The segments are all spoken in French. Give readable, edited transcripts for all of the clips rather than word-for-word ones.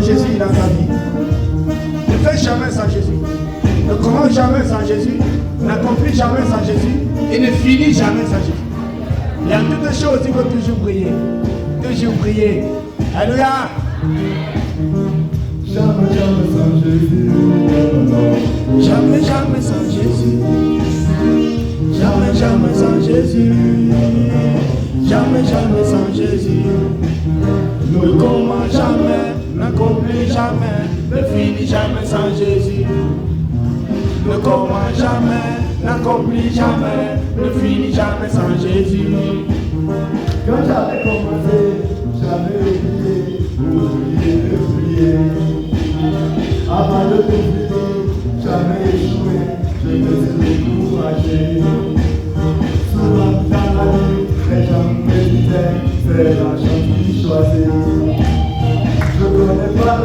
sans Jésus dans ta vie. Ne fais jamais sans Jésus. Ne commence jamais sans Jésus. N'accomplis jamais sans Jésus. Et ne finis jamais sans Jésus. Il y a toutes les choses qu'il faut toujours prier. Toujours prier. Alléluia. Jamais, jamais sans Jésus. Jamais, jamais sans Jésus. Jamais, jamais sans Jésus. Jamais, jamais sans Jésus. Ne commence jamais, n'accomplis jamais, ne finis jamais sans Jésus. Ne commence jamais, n'accomplis jamais, ne finis jamais sans Jésus. Quand j'avais commencé, j'avais oublié. Avant de tout finir, j'avais échoué, je me suis découragé. Souvent dans la vie, les gens me disaient, c'est la chance qui choisit. Je connais pas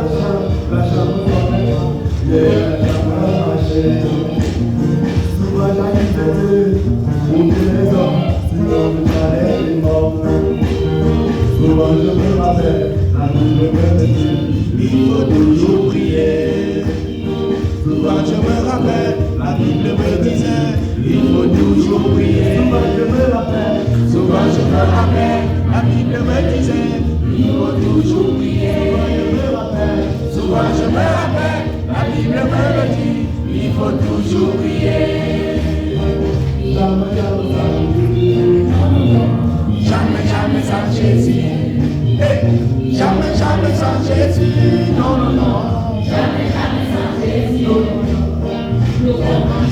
la chance me connaît pas, et la chance m'a marché. Souvent j'accusais Dieu, pour que les hommes, sinon j'allais les morts. Souvent je me rappelle, la Bible me dit, il faut toujours prier. Souvent je me rappelle, la Bible me disait, il faut toujours prier. souvent je me rappelle, Souvent je me rappelle, la Bible me disait, il faut toujours prier. Souvent je me rappelle, la Bible me le dit, il faut toujours prier. jamais, Jamais, jamais sans Jésus. Hey, jamais, jamais sans Jésus. Non, non, non. Jamais, jamais sans Jésus.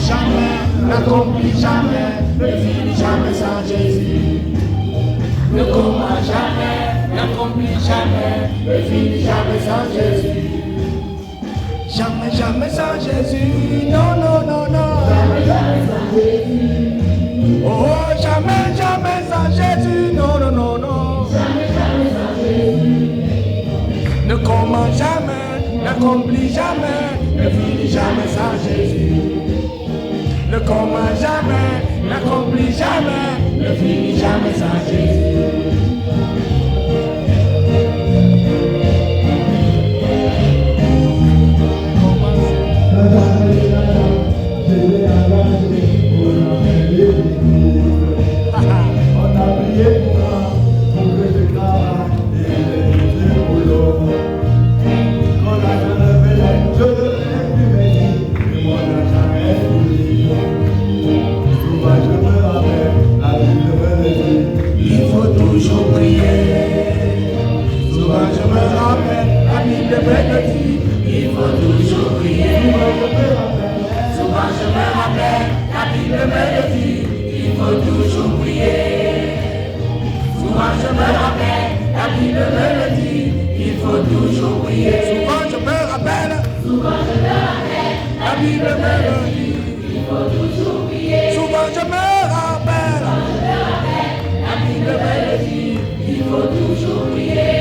Jamais, n'accomplis jamais, ne finis jamais sans Jésus. Ne commence jamais, n'accomplis jamais, ne finis jamais sans Jésus. Jamais, jamais sans Jésus. Non, non, non, non. Jamais, jamais sans Jésus. Oh, jamais, jamais sans Jésus. Non, non, non, non. Jamais, jamais sans Jésus. Ne commence jamais, n'accomplis jamais, ne finis jamais sans Jésus. Ne commence jamais, n'accomplis jamais, ne finis jamais sans Jésus. on a prié pour moi, pour que je travaille et j'ai du boulot. Quand la jeune venait, je devais plus venir, mais moi n'a jamais fini. Souvent je me rappelle, la Bible me dit, Il faut toujours prier. Souvent je me rappelle, la Bible me dit, il faut toujours prier. Souvent je me rappelle, la Bible me dit, il faut toujours prier. Souvent je me rappelle, la Bible me dit, il faut toujours prier. Souvent je me rappelle, la Bible me dit, Il faut toujours prier. souvent je me rappelle, la Bible me dit, il faut toujours prier.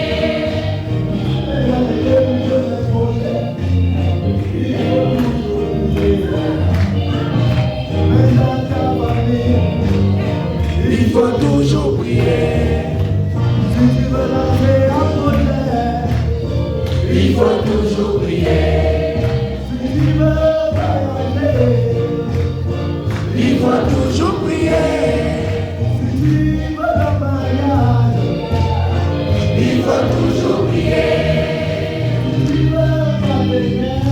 Il faut toujours prier. si tu veux lancer un projet, Il faut toujours prier. si tu veux voyager, Il faut toujours prier. si tu veux un mariage, Il faut toujours prier. si tu veux pas de guerre,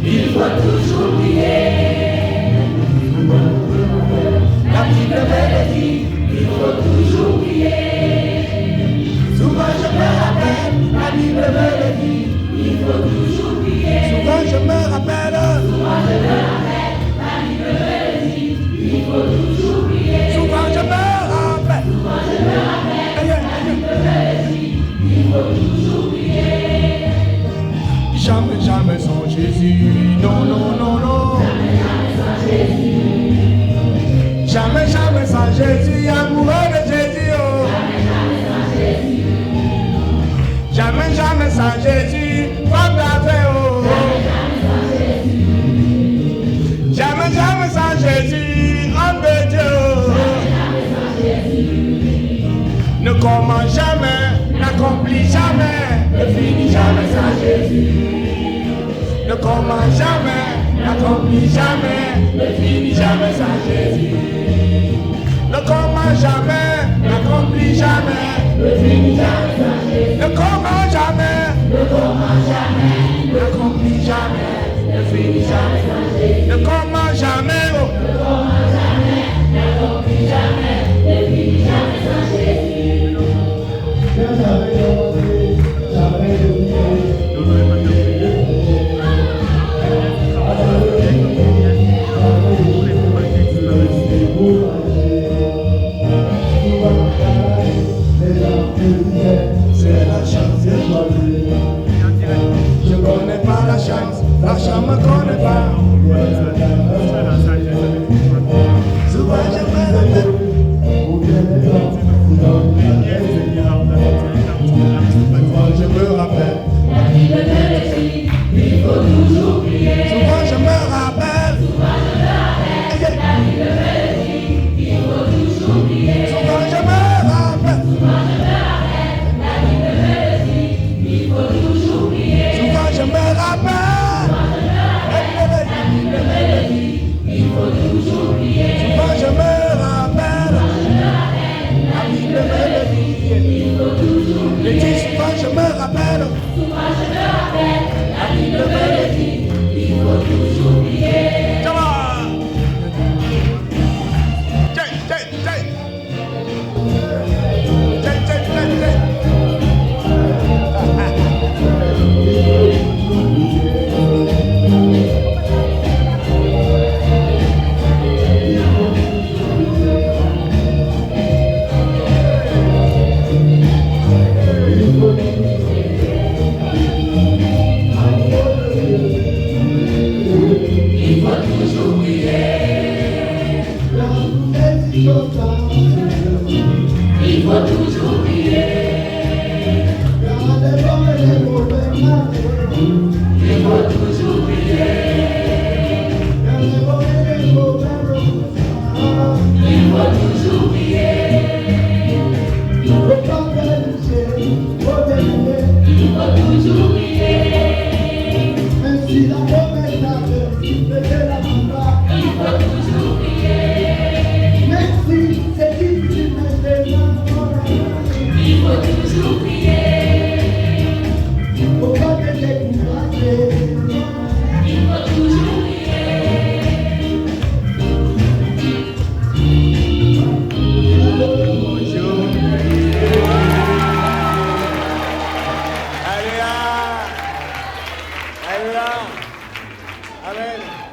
Il faut toujours prier. La Bible me dit, il faut toujours prier. Souvent je me rappelle, la Bible me dit, il faut toujours prier. Souvent je me rappelle, La Bible me dit, il faut toujours prier. souvent je me rappelle. Aïe, aïe, aïe. Il faut toujours prier. Jamais, jamais sans Jésus. Non, non, non, non. Jamais, jamais sans Jésus. Amoureux de Jésus. Oh. Jamais, jamais sans Jésus. Femme d'affaires. Oh. Jamais, jamais sans Jésus. Homme de Dieu. Ne commence jamais, n'accomplit jamais, ne finit jamais sans Jésus. Ne commence jamais, n'accomplit jamais, ne finit jamais sans Jésus. Ne commence jamais, n'accomplit jamais, ne finit jamais sans Jésus. Ne commence jamais, n'accomplit jamais, ne finit jamais sans Jésus. Ne commence jamais, n'accomplit jamais, ne finit jamais sans Jésus. C'est la chance, c'est toi. je connais pas la chance me connaît pas. Souvent je me rappelle, souvent je me rappelle, La vie de Jésus, il faut toujours prier. souvent je me rappelle, La vie de Jésus, il faut toujours prier. souvent je me rappelle, La vie de Jésus, il faut toujours prier. souvent je me rappelle, Il faut toujours prier. souvent je me rappelle, la vie de mélodie. Il faut toujours Je dis souvent je me rappelle, Souvent je me rappelle, la vie de Jésus, il faut toujours prier. ça va. Tiens, tiens, tiens. Tiens, tiens, tiens, tiens. Il faut toujours prier. Il faut toujours prier. Il faut toujours prier. Il faut toujours prier. Il faut toujours prier. Il faut toujours prier. Il faut toujours prier. Il faut toujours Alléluia. Alléluia. Amen.